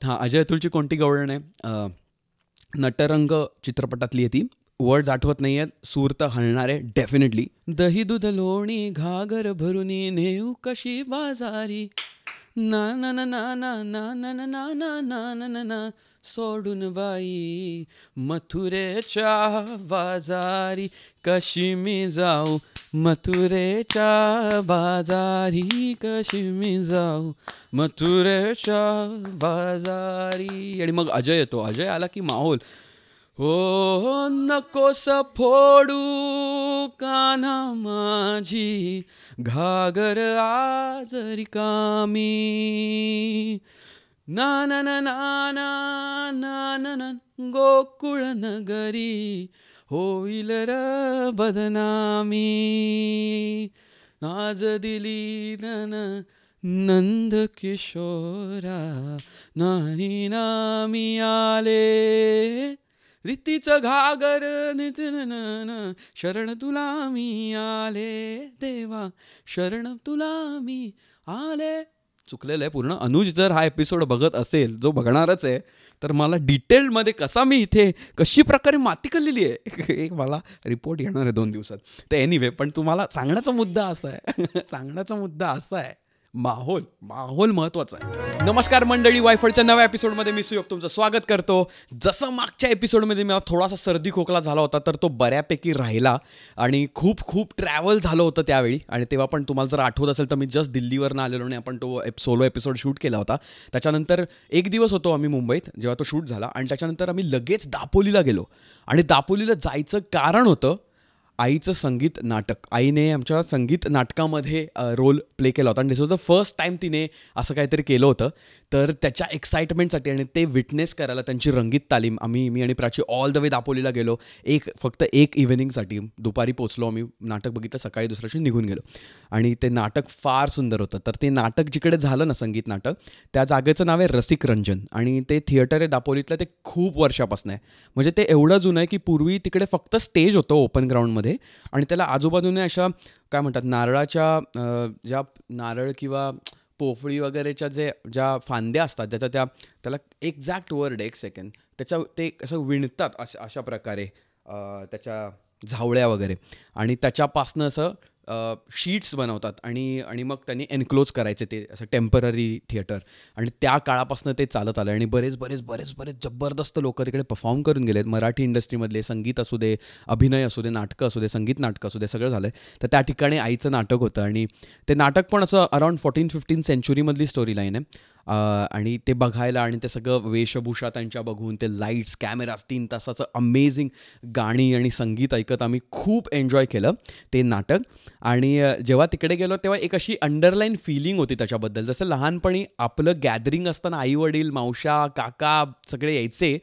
हां, अजय अतुलची कोणती गवळण आहे? नटरंग चित्रपटातली आहे ती. वर्ड्स आठवत नाही आहेत. सूर तर हलणार आहे डेफिनेटली. दही दूध लोणी घागर भरुनी नेऊ कशी बाजारी ना ना ना ना ना ना ना ना ना ना ना ना ना ना सोडून बाई मथुरेच्या बाजारी कशी मी जाऊ मथुरेच्या बाजारी कशी मी जाऊ मथुरेच्या बाजारी. आणि मग अजय येतो. अजय आला की माहोल. हो नकोस फोडू कान्हा माझी घागर आज रिकामी ना ना ना ना ना ना ना ना गोकुळ नगरी होईल र बदनामी आज दिली नन नंद किशोरा नाही नामी आले रीतीचं घागर नितन शरण तुला मी आले देवा शरण तुला मी आले. चुकलेलं आहे पूर्ण. अनुज जर हा एपिसोड बघत असेल, जो बघणारच आहे, तर मला डिटेलमध्ये कसा मी इथे कशी प्रकारे माती कल्लेली आहे एक मला रिपोर्ट येणार आहे 2 दिवसात. तर एनिवे, पण तुम्हाला सांगण्याचा मुद्दा असा आहे सांगण्याचा मुद्दा असा आहे, माहोल माहोल महत्त्वाचा आहे. नमस्कार मंडळी, वायफळच्या नव्या एपिसोडमध्ये मी सुयोग तुमचं स्वागत करतो. जसं मागच्या एपिसोडमध्ये मला थोडासा सर्दी खोकला झाला होता, तर तो बऱ्यापैकी राहिला आणि खूप खूप ट्रॅव्हल झालं होतं त्यावेळी. आणि तेव्हा पण तुम्हाला जर आठवत असेल तर मी जस्ट दिल्लीवरनं आलेलो आणि आपण तो सोलो एपिसोड शूट केला होता. त्याच्यानंतर एक दिवस होतो आम्ही मुंबईत जेव्हा तो शूट झाला, आणि त्याच्यानंतर आम्ही लगेच दापोलीला गेलो. आणि दापोलीला जायचं कारण होतं आईचं संगीत नाटक. आईने आमच्या संगीत नाटकामध्ये रोल प्ले केला होता आणि दिस वॉज द फर्स्ट टाईम तिने असं काहीतरी केलं होतं. तर त्याच्या एक्साइटमेंटसाठी आणि ते विटनेस करायला त्यांची रंगीत तालीम मी आणि प्राची ऑल द वे दापोलीला गेलो. फक्त एक इव्हिनिंगसाठी. दुपारी पोचलो आम्ही, नाटक बघितलं, सकाळी दुसऱ्या दिवशी निघून गेलो. आणि ते नाटक फार सुंदर होतं. तर ते नाटक जिकडे झालं ना, संगीत नाटक, त्या जागेचं नाव आहे रसिक रंजन. आणि ते थिएटर आहे दापोलीतलं. ते खूप वर्षापासून आहे. म्हणजे ते एवढं जुनं आहे की पूर्वी तिकडे फक्त स्टेज होतं ओपन ग्राउंडमध्ये, आणि त्याला आजूबाजूने अशा काय म्हणतात, नारळाच्या ज्या नारळ किंवा पोफळी वगैरेच्या ज्या फांद्या असतात, त्याला एक्झॅक्ट वर्ड, एक सेकंड, ते असं विणतात अशा प्रकारे त्याच्या झावळ्या वगैरे, आणि त्याच्यापासनं असं शीट्स बनवतात आणि मग त्यांनी एन्क्लोज करायचे ते असं टेम्पररी थिएटर. आणि त्या काळापासून ते चालत आलं आणि बरेच बरेच बरेच बरेच जबरदस्त लोक तिकडे परफॉर्म करून गेलेत. मराठी इंडस्ट्रीमधले संगीत असू दे, अभिनय असू दे, नाटकं असू दे, संगीत नाटकं असू दे, सगळं झालं आहे. तर त्या ठिकाणी आईचं नाटक होतं आणि ते नाटक पण असं अराउंड 14-15 सेंचुरीमधली स्टोरी लाईन आहे. आणि ते बघायला आणि ते सगळं वेशभूषा त्यांच्या बघून, ते लाईट्स, कॅमेराज, 3 तासाचं अमेझिंग गाणी आणि संगीत ऐकत आम्ही खूप एन्जॉय केलं ते नाटक. आणि जेव्हा तिकडे गेलो तेव्हा एक अशी अंडरलाईन फिलिंग होती त्याच्याबद्दल. जसं लहानपणी आपलं गॅदरिंग असताना आईवडील, मावशा, काका सगळे यायचे,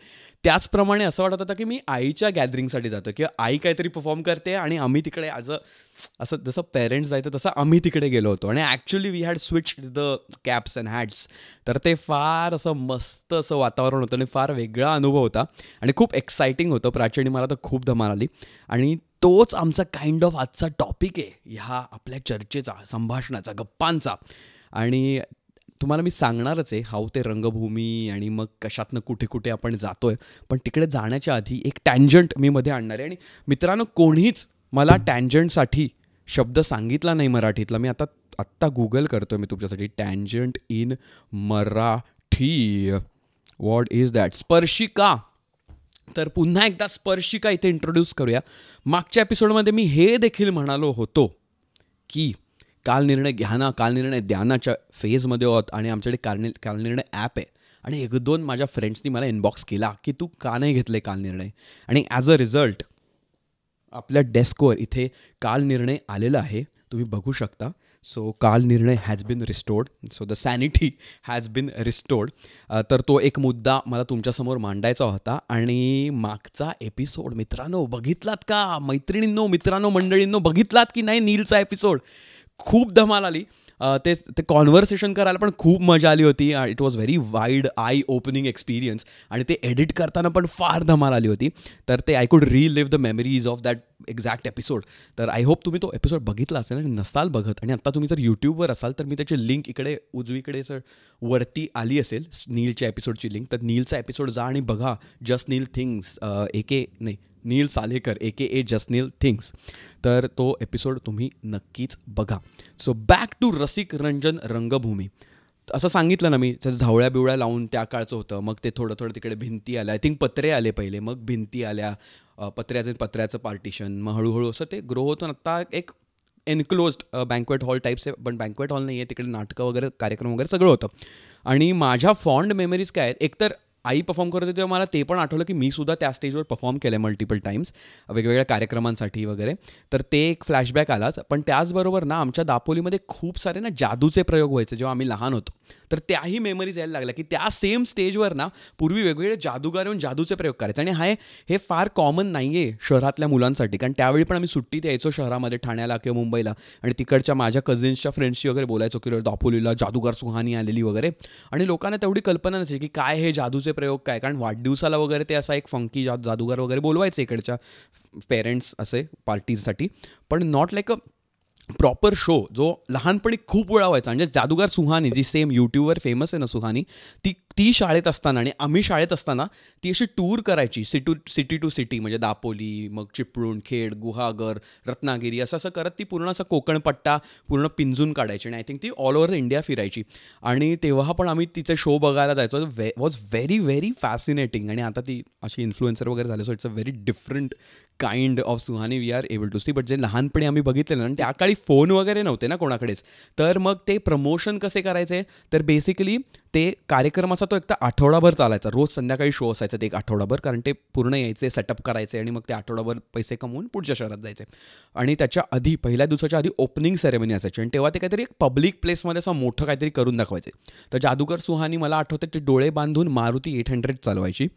त्याचप्रमाणे असं वाटत होतं की मी आईच्या गॅदरिंगसाठी जातो, किंवा आई काहीतरी परफॉर्म करते आणि आम्ही तिकडे असं जसं पेरेंट्स जायचं तसं आम्ही तिकडे गेलो होतो. आणि actually we had switch the caps and hats. तर ते फार असं मस्त असं वातावरण होतं आणि फार वेगळा अनुभव होता आणि खूप एक्साइटिंग होतं. प्राची आणि मला तर खूप धमाल आली. आणि तोच आमचा काइंड ऑफ आजचा टॉपिक आहे ह्या आपल्या चर्चेचा, संभाषणाचा, गप्पांचा. आणि तुम्हाला मी सांगणारच आहे हाऊ ते रंगभूमी आणि मग कशातनं कुठे कुठे आपण जातोय. पण तिकडे जाण्याच्या आधी एक टँजंट मी मध्ये आणणार आहे. आणि मित्रांनो, कोणीच मला टँजंटसाठी शब्द सांगितला नाही मराठीतला. मी आत्ता गुगल करतोय मी तुमच्यासाठी, tangent in Marathi, what is that? स्पर्शिका. तर पुन्हा एकदा स्पर्शिका इथे इंट्रोड्यूस करूया. मागच्या एपिसोडमध्ये मी हे देखील म्हणालो होतो की काल निर्णय घ्या ना, काल निर्णय द्यानाच्या फेजमध्ये आहोत आणि आमच्याकडे काल निर्णय ॲप आहे. आणि 1-2 माझ्या फ्रेंड्सनी मला इनबॉक्स केला की तू का नाही घेतलं आहे काल निर्णय. आणि ॲज अ रिझल्ट आपल्या डेस्कवर इथे काल निर्णय आलेला आहे, तुम्ही बघू शकता. सो काल निर्णय has been restored. So the sanity has been restored. तर तो एक मुद्दा मला तुमच्यासमोर मांडायचा होता. आणि मागचा एपिसोड मित्रांनो बघितलात का? मैत्रिणींनो, मित्रांनो, मंडळींनो, बघितलात की नाही नीलचा एपिसोड? खूप धमाल आली. ते ते कॉन्व्हर्सेशन करायला पण खूप मजा आली होती. It was very wide eye opening experience आणि ते एडिट करताना पण फार धमाल आली होती. तर ते I could relive the memories of that exact episode. तर आय होप तुम्ही तो एपिसोड बघितला असेल आणि नसाल बघत आणि आता तुम्ही जर यूट्यूबवर असाल तर मी त्याची लिंक इकडे उजवीकडे सर वरती आली असेल, नीलच्या एपिसोडची लिंक. तर नीलचा एपिसोड जा आणि बघा. जस्ट नील थिंग्स नील सालेकर ए जस्ट नील थिंग्स. तर तो एपिसोड तुम्ही नक्कीच बघा. सो बॅक टू रसिक रंजन रंगभूमी. असं सांगितलं ना मी, झावळ्या बिवळ्या लावून त्या काळचं होतं. मग ते थोडं थोडं तिकडे भिंती आल्या, आय थिंक पत्रे आले पहिले, मग भिंती आल्या, पत्र्याचं पार्टिशन, मग हळूहळू असं ते ग्रो होतं. आत्ता एक एन्क्लोज्ड बँक्वेट हॉल टाईप्स आहे, पण बँक्वेट हॉल नाही आहे, तिकडे नाटकं वगैरे कार्यक्रम वगैरे सगळं होतं. आणि माझ्या फॉन्ड मेमरीज काय आहेत, एकतर आई परफॉर्म करत होती तेव्हा मला ते पण आठवलं की मी सुद्धा त्या स्टेजवर परफॉर्म केलं आहे मल्टिपल टाईम्स वेगवेगळ्या कार्यक्रमांसाठी वगैरे. तर ते एक फ्लॅशबॅक आलाच. पण त्याचबरोबर ना आमच्या दापोलीमध्ये खूप सारे ना जादूचे प्रयोग व्हायचे जेव्हा आम्ही लहान होतो. तर त्याही मेमरीज यायला लागल्या की त्या सेम स्टेजवर ना पूर्वी वेगवेगळे जादूगार येऊन जादूचे प्रयोग करायचे. आणि हे फार कॉमन नाही आहे शहरातल्या मुलांसाठी, कारण त्यावेळी पण आम्ही सुट्टीत यायचो शहरामध्ये, ठाण्याला किंवा मुंबईला, आणि तिकडच्या माझ्या कझिन्सच्या फ्रेंड्सशी वगैरे बोलायचो की दापोलीला जादूगार सुहानी आलेली वगैरे. आणि लोकांना तेवढी कल्पना नसेल की काय हे जादूचे प्रयोग काय, कारण वाढदिवसाला वगैरे ते असा एक फंकी जादूगार वगैरे बोलवायचे इकडच्या पेरेंट्स असे पार्टीजसाठी, पण not like a proper show जो लहानपणी खूप वेळा व्हायचा. म्हणजे जादूगार सुहानी जी सेम यूट्यूबवर फेमस आहे ना सुहानी, ती शाळेत असताना आणि आम्ही शाळेत असताना ती अशी टूर करायची सिटी टू सिटी, म्हणजे दापोली, मग चिपळूण, खेड, गुहागर, रत्नागिरी, असं असं करत ती पूर्ण असं कोकणपट्टा पूर्ण पिंजून काढायची. आणि आय थिंक ती ऑल ओव्हर द इंडिया फिरायची. आणि तेव्हा पण आम्ही तिचे शो बघायला जायचो. Was very very fascinating. आणि आता ती अशी इन्फ्लुएन्सर वगैरे झाले, so it's a very different kind of Suhani we are able to see. But जे लहानपणी आम्ही बघितलेलं ना, त्या काळी फोन वगैरे नव्हते ना कोणाकडेच, तर मग ते प्रमोशन कसे करायचे, तर बेसिकली ते कार्यक्रमाचा तो एक तर आठवडाभर चालायचा. रोज संध्याकाळी शो असायचा ते एक आठवडाभर, कारण ते पूर्ण यायचे, सेटअप करायचे आणि मग ते आठवडाभर पैसे कमवून पुढच्या शहरात जायचे. आणि त्याच्या आधी पहिल्या दिवसाच्या आधी ओपनिंग सेरेमनी असायची आणि तेव्हा ते काहीतरी एक पब्लिक प्लेसमध्ये असं मोठं काहीतरी करून दाखवायचे. तर जादूगर सुहानी मला आठवते ते डोळे बांधून मारुती 800 चालवायची.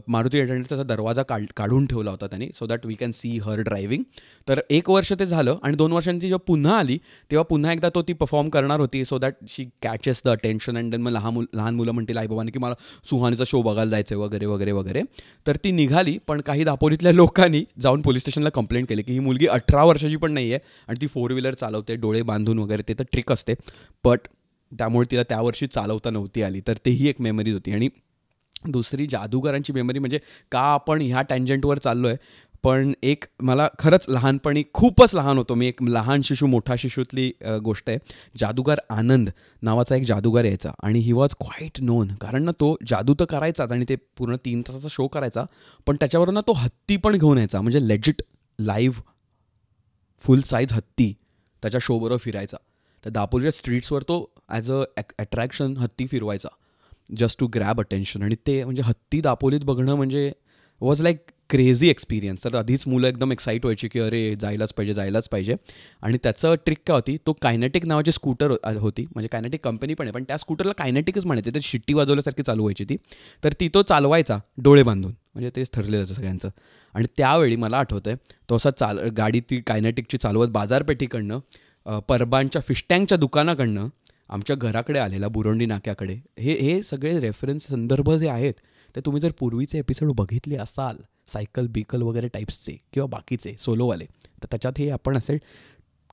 मारुती 800चा दरवाजा काढून ठेवला होता त्यांनी, so that we can see her driving. तर 1 वर्ष ते झालं आणि 2 वर्षांची जेव्हा पुन्हा आली तेव्हा पुन्हा एकदा ती परफॉर्म करणार होती, so that she catches the attention. And then मग लहान मुलं म्हणतील आईबाबांनी की मला सुहानीचा शो बघायला जायचं वगैरे वगैरे वगैरे. तर ती निघाली, पण काही दापोलीतल्या लोकांनी जाऊन पोलीस स्टेशनला कंप्लेंट केली की ही मुलगी 18 वर्षाची पण नाही आहे आणि ती 4 व्हीलर चालवते डोळे बांधून वगैरे. ते तर ट्रिक असते, बट त्यामुळे तिला त्या वर्षी चालवता नव्हती आली. तर तेही एक मेमरी होती. आणि दुसरी जादूगारांची मेमरी म्हणजे, का आपण ह्या टँजंटवर चाललो आहे, पण एक मला खरंच लहानपणी, खूपच लहान होतो मी, एक लहान शिशू मोठा शिशूतली गोष्ट आहे. जादूगार आनंद नावाचा एक जादूगार यायचा आणि ही वॉज क्वाईट नोन, कारण ना तो जादू तर करायचाच आणि ते पूर्ण 3 तासाचा शो करायचा, पण त्याच्यावर ना तो हत्ती पण घेऊन यायचा, म्हणजे लेजिट लाईव्ह फुल साईज हत्ती त्याच्या शोबरोबर फिरायचा. तर दापोलीच्या स्ट्रीट्सवर तो ॲज अ अट्रॅक्शन हत्ती फिरवायचा, जस्ट टू ग्रॅब अटेन्शन. आणि ते म्हणजे हत्ती दापोलीत बघणं म्हणजे वॉज लाईक क्रेझी एक्सपिरियन्स. तर आधीच मुलं एकदम एक्साईट व्हायची की अरे जायलाच पाहिजे. आणि त्याचं ट्रिक काय होती, तो कायनेटिक नावाची स्कूटर होती, म्हणजे कायनेटिक कंपनी पण आहे, पण त्या स्कूटरला कायनेटिकच म्हणायचे, ते शिट्टी वाजवल्यासारखी चालू व्हायची ती. तर ती तो चालवायचा डोळे बांधून, म्हणजे तेच ठरलेलं होतं सगळ्यांचं. आणि त्यावेळी मला आठवतं आहे तो असा गाडी ती कायनेटिकची चालवत बाजारपेठीकडनं, परबांच्या फिशटँकच्या दुकानाकडनं आमच्या घराकडे आलेला बुरंडी नाक्याकडे. हे सगळे रेफरन्स संदर्भ जे आहेत ते तुम्ही जर पूर्वीचे एपिसोड बघितले असाल, सायकल बिकल वगैरे टाईप्सचे किंवा बाकीचे सोलोवाले, तर त्याच्यात हे आपण असे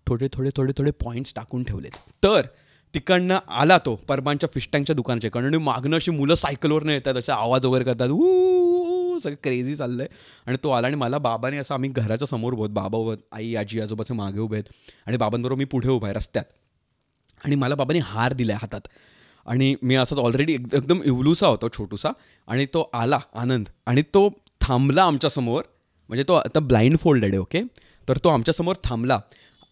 थोडे पॉईंट्स टाकून ठेवलेत. तर तिकडनं आला तो परबांच्या फिशटँकच्या दुकानाच्या कडनं, मागणं अशी मुलं सायकलवरनं येतात, असे आवाज वगैरे करतात, सगळं क्रेझी चाललं आहे. आणि तो आला आणि मला बाबाने असं, आम्ही घराच्या समोर उभं, बाबा आई आजी आजोबाचे मागे उभे आहेत आणि बाबांबरोबर मी पुढे उभा आहे रस्त्यात, आणि मला बाबांनी हार दिला आहे हातात. आणि मी असाच ऑलरेडी एकदम इवलूसा होतो छोटूसा, आणि तो आला आनंद आणि तो थांबला आमच्यासमोर, म्हणजे तो आता ब्लाइंड फोल्डेड आहे, ओके. तर तो आमच्यासमोर थांबला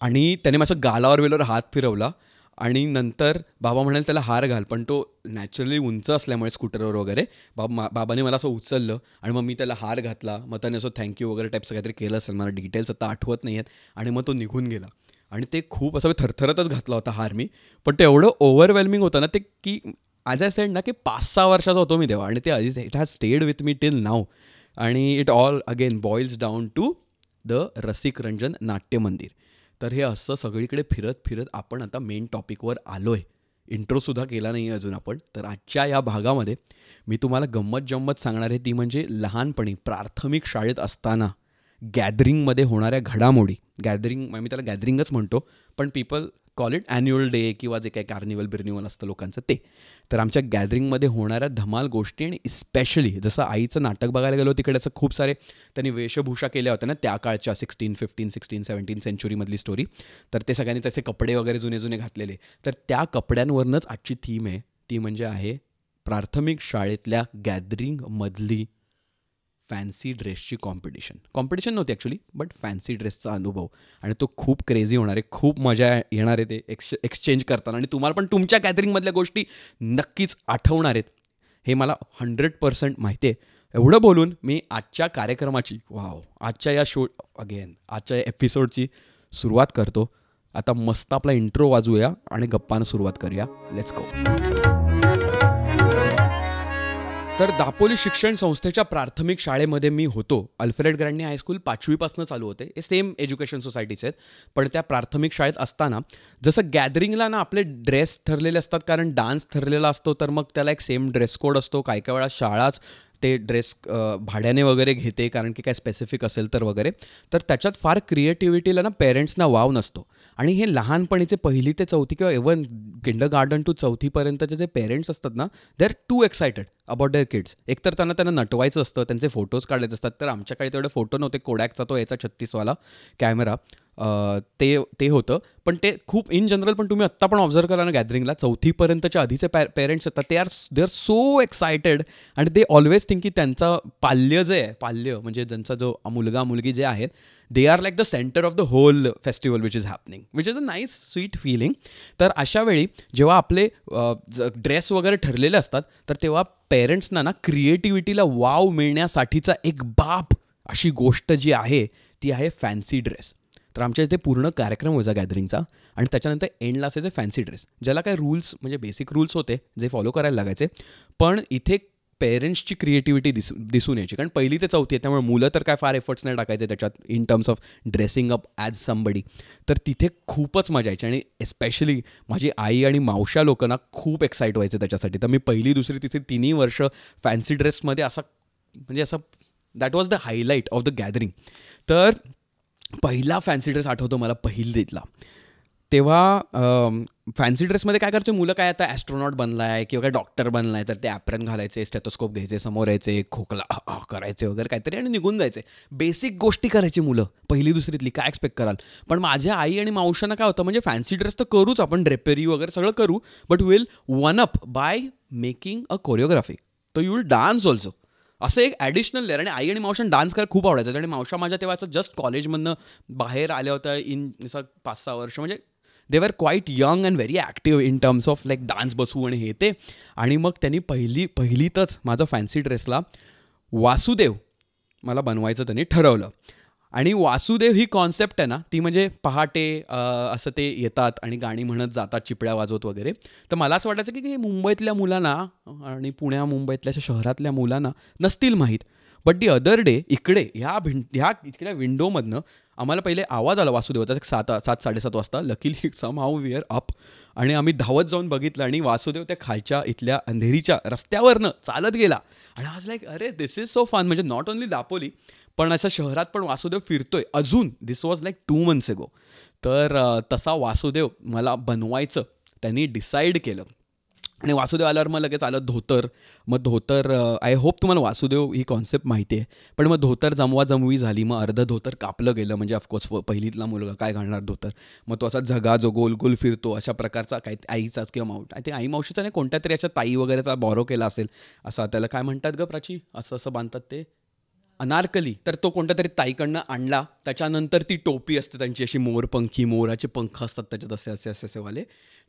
आणि त्याने माझं गालावर हात फिरवला आणि नंतर बाबा म्हणाले त्याला हार घाल, पण तो नॅचरली उंच असल्यामुळे स्कूटरवर वगैरे बाबाने मला असं उचललं आणि मग मी त्याला हार घातला. मग त्याने असं थँक्यू वगैरे टाईपचं काहीतरी केलं असेल, मला डिटेल्स आता आठवत नाही आहेत. आणि मग तो निघून गेला. आणि ते खूप असं थरथरतच घातला होता हार मी, पण ते एवढं ओव्हरवेल्मिंग होतं ना ते, की ॲज आय सेड ना की 5-6 वर्षाचा होतो मी तेव्हा, आणि ते it has stayed with me till now. आणि it all again boils down to the रसिक रंजन नाट्य मंदिर. तर हे असं सगळीकडे फिरत फिरत आपण आता मेन टॉपिकवर आलो आहे. इंट्रोसुद्धा केला नाही आहे अजून आपण. तर आजच्या या भागामध्ये मी तुम्हाला गंमत सांगणार आहे, ती म्हणजे लहानपणी प्राथमिक शाळेत असताना गॅदरिंगमध्ये होणाऱ्या घडामोडी. गॅदरिंग मी त्याला गॅदरिंगच म्हणतो, पण people call it annual day किंवा जे काही कार्निवल असतं लोकांचं ते. तर आमच्या गॅदरिंगमध्ये होणाऱ्या धमाल गोष्टी, आणि स्पेशली जसं आईचं नाटक बघायला गेलो तिकडे असं खूप सारे त्यांनी वेशभूषा केल्या होत्या ना त्या काळच्या 16 सेंचुरीमधली स्टोरी. तर ते सगळ्यांनी त्याचे कपडे वगैरे जुने जुने घातलेले. तर त्या कपड्यांवरनंच आजची थीम आहे. ती म्हणजे आहे प्राथमिक शाळेतल्या गॅदरिंगमधली फॅन्सी ड्रेसची कॉम्पिटिशन नव्हती ॲक्च्युली, बट फॅन्सी ड्रेसचा अनुभव. आणि तो खूप क्रेझी होणार आहे, खूप मजा येणार आहे ते एक्सचेंज करताना. आणि तुम्हाला पण तुमच्या गॅदरिंगमधल्या गोष्टी नक्कीच आठवणार आहेत, हे मला 100% माहिती आहे. एवढं बोलून मी आजच्या कार्यक्रमाची आजच्या या एपिसोडची सुरुवात करतो. आता मस्त आपला इंट्रो वाजवूया आणि गप्पानं सुरुवात करूया. Let's go. तर दापोली शिक्षण संस्थेच्या प्राथमिक शाळेमध्ये मी होतो. अल्फ्रेड ग्रँडी हायस्कूल 5वीपासून चालू होते. हे सेम एज्युकेशन सोसायटीचे आहेत. पण त्या प्राथमिक शाळेत असताना जसं गॅदरिंगला ना आपले ड्रेस ठरलेले असतात, कारण डान्स ठरलेला असतो, तर मग त्याला एक सेम ड्रेस कोड असतो. काही वेळा शाळाच ते ड्रेस भाड्याने वगैरे घेते, कारण की काय स्पेसिफिक असेल तर वगैरे. तर त्याच्यात फार क्रिएटिव्हिटीला ना पेरेंट्सना वाव नसतो. आणि हे लहानपणीचे 1ली ते 4थी किंवा इव्हन किंडरगार्टन टू 4थीपर्यंतचे जे पेरेंट्स असतात ना, they are too excited about their kids. एकतर त्यांना नटवायचं असतं, त्यांचे फोटोज काढायचे असतात. तर आमच्याकडे तेवढे फोटो नव्हते. कोडॅकचा तो याचा 36वाला कॅमेरा ते होतं. पण ते खूप इन जनरल, पण तुम्ही आत्ता पण ऑब्झर्व करा ना गॅदरिंगला 4थीपर्यंतच्या आधीचे पेरेंट्स असतात, दे आर सो एक्सायटेड. आणि दे ऑलवेज थिंक की त्यांचा पाल्य म्हणजे ज्यांचा जो मुलगा मुलगी जे आहेत, they are like the centre of the whole festival which is happening, which is a nice sweet feeling. तर अशा वेळी जेव्हा आपले ड्रेस वगैरे ठरलेले असतात, तर तेव्हा पेरेंट्सना ना क्रिएटिव्हिटीला वाव मिळण्यासाठीचा एक बाप अशी गोष्ट जी आहे ती आहे फॅन्सी ड्रेस. तर आमच्या इथे पूर्ण कार्यक्रम व्हायचा गॅदरिंगचा, आणि त्याच्यानंतर एंडला असायचे फॅन्सी ड्रेस, ज्याला काही रूल्स म्हणजे बेसिक रूल्स होते जे फॉलो करायला लागायचे. पण इथे पेरेंट्सची क्रिएटिव्हिटी दिसून यायची, कारण 1ली ते 4थी आहे, त्यामुळे मुलं तर काय फार एफर्ट्स नाही टाकायचे त्याच्यात in terms of dressing up as somebody. तर तिथे खूपच मजा यायची. आणि एस्पेशली माझी आई आणि मावशा लोकांना खूप एक्साईट व्हायचे त्याच्यासाठी. तर मी 1ली 2री तिथे 3 वर्ष फॅन्सी ड्रेसमध्ये असं that was the highlight of the gathering. तर पहिला फॅन्सी ड्रेस आठवतो मला 1लीतला. तेव्हा फॅन्सी ड्रेसमध्ये काय करायचे मुलं, काय आता ॲस्ट्रॉनॉट बनला आहे किंवा काय डॉक्टर बनला आहे, तर ते ॲप्रन घालायचे, स्टेथोस्कोप घ्यायचे, समोर यायचे, खोकला करायचे वगैरे काहीतरी आणि निघून जायचे. बेसिक गोष्टी करायची मुलं 1ली 2रीतली, काय एक्सपेक्ट कराल. पण माझ्या आई आणि मावशांना काय होतं, म्हणजे फॅन्सी ड्रेस तर करूच आपण, ड्रेपेरी वगैरे सगळं करू, but will one up by making a choreography. तर यू विल डान्स ऑल्सो, असं एक ॲडिशनल लेअर. आणि आई आणि मावशांना डान्स करायला खूप आवडायचं. आणि मावशा माझ्या तेव्हाचं जस्ट कॉलेजमधनं बाहेर आल्या होत्या इन 5-6 वर्ष, म्हणजे they were quite young and very active in terms of like dance बसू आणि हे ते. आणि मग त्यांनी पहिलीतच माझं फॅन्सी ड्रेसला वासुदेव मला बनवायचं त्यांनी ठरवलं. आणि वासुदेव ही कॉन्सेप्ट आहे ना, ती म्हणजे पहाटे असं ते येतात आणि गाणी म्हणत जातात, चिपळ्या वाजवत वगैरे. तर मला असं वाटायचं की मुंबईतल्या मुलांना आणि मुंबईतल्या शहरातल्या मुलांना नसतील माहीत. बट दी अदर डे इकडे इकडल्या विंडोमधनं आम्हाला पहिले आवाज आला वासुदेवाचा, 7-7:30 वाजता. Luckily somehow we are up, आणि आम्ही धावत जाऊन बघितलं, आणि वासुदेव त्या खालच्या इथल्या अंधेरीच्या रस्त्यावरनं चालत गेला. आणि आज लाईक अरे दिस इज सो फन. म्हणजे नॉट ओन्ली दापोली, पण असं शहरात पण वासुदेव फिरतोय अजून. दिस वॉज लाईक 2 months ago. तर तसा वासुदेव मला बनवायचं त्यांनी डिसाईड केलं. आणि वासुदेव आल्यावर मग लगेच आलं धोतर. मग धोतर, आय होप तुम्हाला वासुदेव ही कॉन्सेप्ट माहिती आहे. पण मग धोतर जमवाजमवी झाली. मग अर्धं धोतर कापलं गेलं, म्हणजे ऑफकोर्स 1लीतला मुलगा काय घालणार धोतर. मग तो असा झगा जो गोल गोल फिरतो अशा प्रकारचा, काही आईचाच किंवा ते आई मावशीचा नाही, कोणत्या तरी अशा ताई वगैरेचा बॉरो केला असेल असा. त्याला काय म्हणतात ग प्राची, असं बांधतात ते अनारकली. तर तो कोणत्या तरी ताईकडनं आणला. त्याच्यानंतर ती टोपी असते त्यांची अशी मोरपंखी, मोराचे पंख असतात त्याच्यात असे वाले,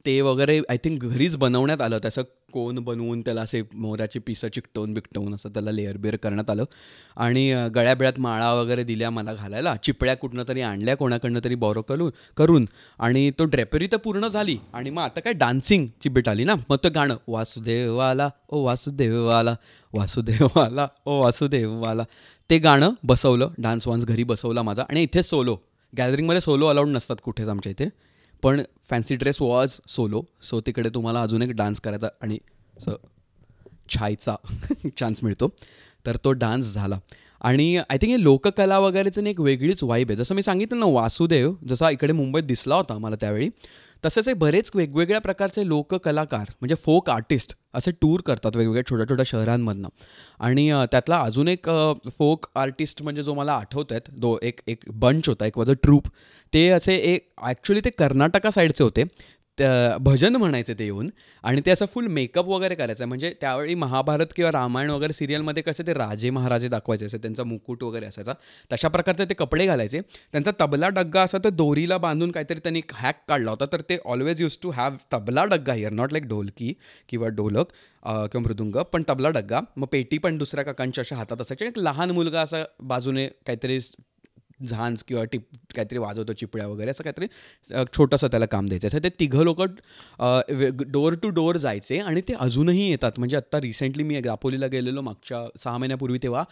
ते वगैरे आय थिंक घरीच बनवण्यात आलं. त्याचं कोन बनवून त्याला असे मोराची पिसं चिकटवून असं त्याला लेअर बेअर करण्यात आलं. आणि गळ्याबिळ्यात माळा वगैरे दिल्या मला घालायला. चिपळ्या कुठनं तरी आणल्या कोणाकडनं तरी बॉरो करून. आणि तो ड्रेपरी तर पूर्ण झाली. आणि मग आता काय डान्सिंगची बीट आली ना. मग तो गाणं वासुदेवाला ओ वासुदेवाला, वासुदेवाला ओ वासुदेवाला, ते गाणं बसवलं. डान्स वान्स घरी बसवला माझा. आणि इथे सोलो गॅदरिंगमध्ये सोलो अलाउड नसतात कुठेच आमच्या इथे, पण fancy dress was solo. So तिकडे तुम्हाला अजून एक डान्स करायचा आणि असं छायचा चान्स मिळतो. तर तो डान्स झाला. आणि आय थिंक हे लोककला वगैरेचं एक वेगळीच वाईब आहे. जसं मी सांगितलं ना, वासुदेव जसा इकडे मुंबईत दिसला होता मला त्यावेळी, तसेच हे बरेच वेगवेगळ्या प्रकारचे लोककलाकार म्हणजे फोक आर्टिस्ट असे टूर करतात वेगवेगळ्या छोट्या छोट्या शहरांमधनं. आणि त्यातला अजून एक फोक आर्टिस्ट म्हणजे जो मला आठवत आहेत, एक बंच होता, एक वॉज अ ट्रूप. ते असे ॲक्च्युली ते कर्नाटका साईडचे होते. भजन म्हणायचे ते येऊन, आणि ते असं फुल मेकअप वगैरे करायचं. म्हणजे त्यावेळी महाभारत किंवा रामायण वगैरे सिरियलमध्ये कसे ते राजे महाराजे दाखवायचे असे, त्यांचा मुकुट वगैरे असायचा, तशा प्रकारचे ते कपडे घालायचे. त्यांचा तबला डग्गा असा तर दोरीला बांधून काहीतरी त्यांनी हॅक काढला होता. तर ते always use to have tabla dagga here, not like dholki किंवा ढोलक किंवा मृदुंग, पण तबला डग्गा. मग पेटी पण दुसऱ्या काकांच्या अशा हातात असायची. एक लहान मुलगा असा बाजूने काहीतरी झांज किंवा काहीतरी वाजवतो, चिपळ्या वगैरे, असं काहीतरी छोटंसं त्याला काम द्यायचं. असं ते तिघं लोक डोअर टू डोअर जायचे आणि ते अजूनही येतात. म्हणजे आत्ता रिसेंटली मी दापोलीला गेलेलो मागच्या 6 महिन्यापूर्वी, तेव्हा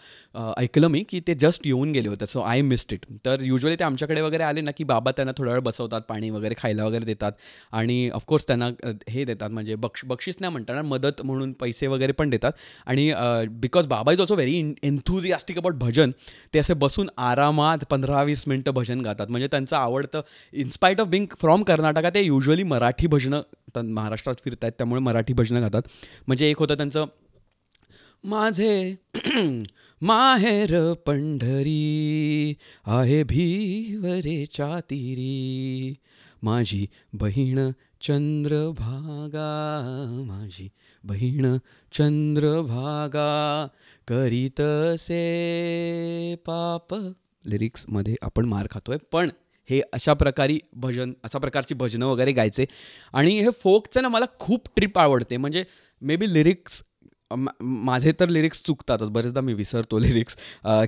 ऐकलं मी की ते जस्ट येऊन गेले होते. So I missed it. तर युजली ते आमच्याकडे वगैरे आले ना की बाबा त्यांना थोडा वेळ बसवतात, पाणी वगैरे खायला वगैरे देतात, आणि ऑफकोर्स त्यांना हे देतात, म्हणजे बक्षीस नाही म्हणताना मदत म्हणून पैसे वगैरे पण देतात. आणि बिकॉज बाबा is also very enthusiastic about भजन, ते असे बसून आरामात 15-20 मिनटं भजन गातात. म्हणजे त्यांचं आवडतं, in spite of being from Karnataka, ते युजली मराठी भजनं महाराष्ट्रात फिरत आहेत त्यामुळे मराठी भजनं गातात. म्हणजे एक होतं त्यांचं, माझे माहेर पंढरी आहे भीवरेच्या तीरी, माझी बहीण चंद्रभागा, माझी बहीण चंद्रभागा, करीतसे पाप. लिरिक्समध्ये आपण मार खातोय, पण हे अशा प्रकारची भजनं वगैरे गायचे. आणि हे फोकचं ना मला खूप ट्रिप आवडते. म्हणजे मे बी लिरिक्स माझे तर लिरिक्स चुकतातच, बरेचदा मी विसरतो लिरिक्स,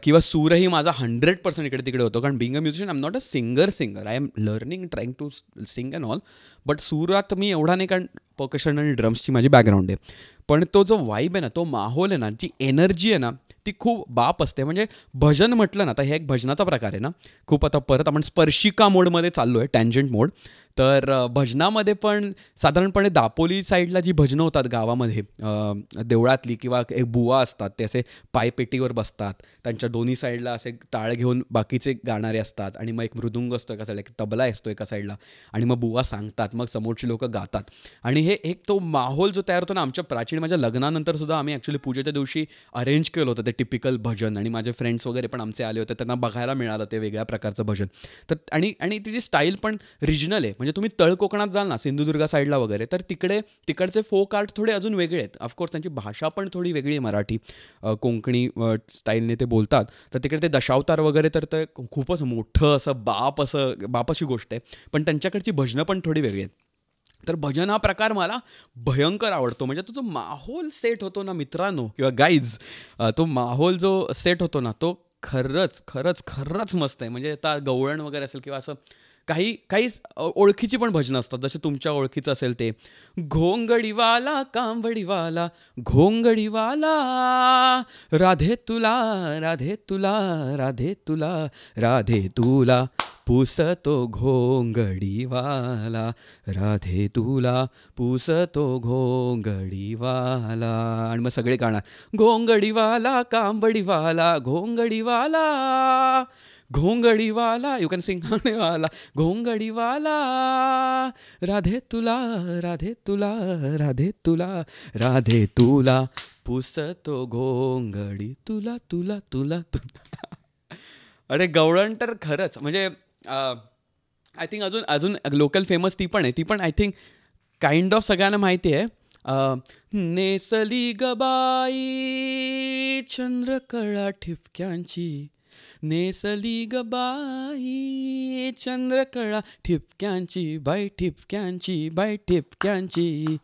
किंवा सूरही माझा 100% इकडे तिकडे होतो. कारण being a musician I am not a singer, I am learning, trying to sing and all. But सुरात मी एवढा नाही, कारण पर्कशन आणि ड्रम्सची माझी बॅकग्राऊंड आहे. पण तो जो वाईब आहे ना, तो माहोल आहे ना, जी एनर्जी आहे ना, ती खूप बाप असते. म्हणजे भजन म्हटलं ना, तर हे एक भजनाचा प्रकार आहे ना खूप. आता परत आपण स्पर्शिका मोडमध्ये चाललो आहे, टँजंट मोड. तर भजनामध्ये पण साधारणपणे दापोली साईडला जी भजनं होतात गावामध्ये, देवळातली किंवा एक बुवा असतात, ते असे पायपेटीवर बसतात, त्यांच्या दोन्ही साईडला असे टाळ घेऊन बाकीचे गाणारे असतात, आणि मग एक मृदुंग असतो एका साईडला, एक तबला असतो एका साईडला, आणि मग बुवा सांगतात, मग समोरची लोक गातात. आणि हे एक तो माहोल जो तयार होतो ना, आमच्या प्राचीन माझ्या लग्नानंतर सुद्धा आम्ही ॲक्च्युली पूजेच्या दिवशी अरेंज केलं होतं ते टिपिकल भजन, आणि माझे फ्रेंड्स वगैरे पण आमचे आले होते, त्यांना बघायला मिळालं ते वेगळ्या प्रकारचं भजन. तर आणि तिची स्टाईल पण रिजनल आहे. म्हणजे तुम्ही तळ कोकणात जाल ना, सिंधुदुर्गा साईडला वगैरे, तर तिकडचे फोक आर्ट थोडे अजून वेगळे आहेत. ऑफकोर्स त्यांची भाषा पण थोडी वेगळी आहे, मराठी कोकणी स्टाईलने ते बोलतात. तर तिकडे ते दशावतार वगैरे, तर ते खूपच मोठं असं बाप अशी गोष्ट आहे. पण त्यांच्याकडची भजनं पण थोडी वेगळी आहेत. तर भजन हा प्रकार मला भयंकर आवडतो. म्हणजे तो जो माहोल सेट होतो ना मित्रांनो किंवा गाईज, तो माहोल जो सेट होतो ना, तो खरंच मस्त आहे. म्हणजे आता गवळण वगैरे असेल किंवा असं काही ओळखीची पण भजनं असतात, जसे तुमच्या ओळखीचं असेल ते, घोंगडीवाला कांबडीवाला घोंगडीवाला, राधे तुला राधे तुला राधे तुला राधे तुला पुसतो घोंगडीवाला, राधे तुला पुसतो घोंगडीवाला. आणि मग सगळे गाणार, घोंगडीवाला कांबडीवाला घोंगडीवाला घोंगडीवाला, यू कॅन सिंग वाला, घोंगडीवाला, राधे तुला राधे तुला राधे तुला राधे तुला पुसतो घोंगडी तुला तुला तुला तुला. अरे गवळण तर खरंच म्हणजे आय थिंक अजून लोकल फेमस ती पण आहे. ती पण आय थिंक काइंड ऑफ सगळ्यांना माहिती आहे. नेसली गबाई चंद्रकळा ठिपक्यांची, नेसली गबाई चंद्रकळा ठिपक्यांची, बाई ठिपक्यांची बाई ठिपक्यांची,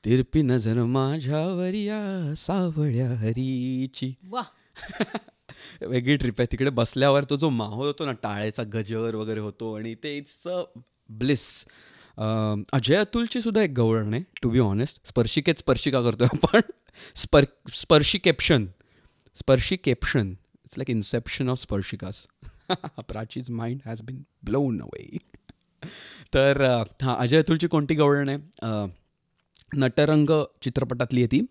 तिरपी नजर माझ्यावरिया सावळ्या हरीची. वेगळी ट्रिप आहे. तिकडे बसल्यावर तो जो माहोल होतो ना, टाळेचा गजर वगैरे होतो, आणि ते इट्स अ ब्लिस. अजय अतुलची सुद्धा एक गवळण आहे, टू बी ऑनेस्ट. स्पर्शिका करतोय आपण. स्पर्शिकेप्शन इट्स लाईक इन्सेप्शन ऑफ स्पर्शिकास. Prachi's mind has been blown away. तर हां, अजय अतुलची कोणती गवळण आहे? नटरंग चित्रपटातली आहे ती.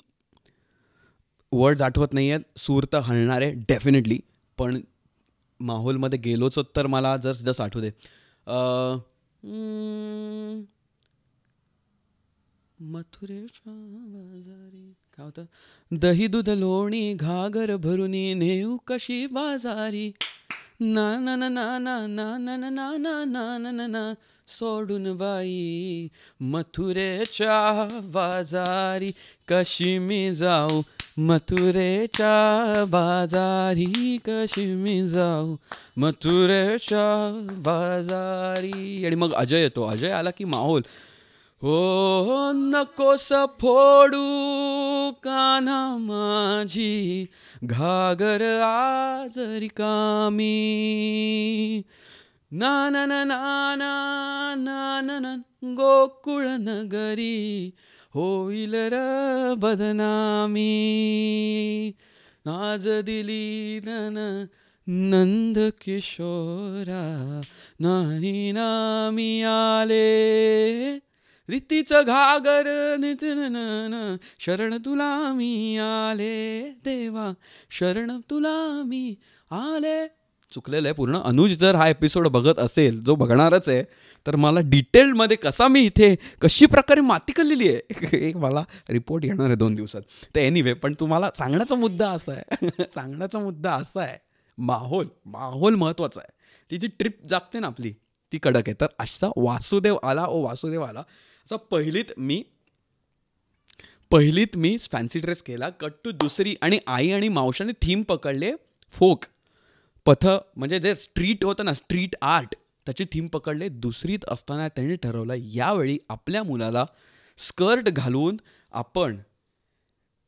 वर्ड्स आठवत नाही आहेत, सूर तर हलणार आहे डेफिनेटली, पण माहोलमध्ये गेलोच तर मला जस आठवू दे. मथुरेच्या बाजारी काय होतं? दही दूध लोणी घागर भरुनी नेऊ कशी बाजारी, ना ना ना ना ना ना ना ना ना ना ना ना ना ना सोडून बाई मथुरेच्या बाजारी कशी मी जाऊ, मथुरेच्या बाजारी कशी मी जाऊ, मथुरेच्या बाजारी. आणि मग अजय येतो. अजय आला की माहोल. हो नकोस फोडू काना माझी घागर आज रिकामी, ना ना ना ना ना ना ना ना गोकुळ नगरी होईल र बदनामी, आज दिली नन नंद किशोरा नाही नामी आले, रीतीचं घागर नितन शरण तुला मी आले देवा, शरण तुला मी आले. चुकलेलं आहे पूर्ण. अनुज जर हा एपिसोड बघत असेल, जो बघणारच आहे, तर मला डिटेलमध्ये कसा मी इथे कशी प्रकारे माती कल्लेली आहे एक मला रिपोर्ट येणार आहे 2 दिवसात. तर एनिवे, पण तुम्हाला सांगण्याचा मुद्दा असा आहे सांगण्याचा मुद्दा असा आहे, माहोल महत्त्वाचा आहे. ती जी ट्रिप जागते ना आपली, ती कडक आहे. तर असा वासुदेव आला वासुदेव आला असा पहिलीत मी फॅन्सी ड्रेस केला. कट टू दुसरी, आणि आई आणि मावशाने थीम पकडले फोक म्हणजे जे स्ट्रीट होतं ना, स्ट्रीट आर्ट, त्याची थीम पकडले. दुसरीत असताना त्यांनी ठरवलं यावेळी आपल्या मुलाला स्कर्ट घालून आपण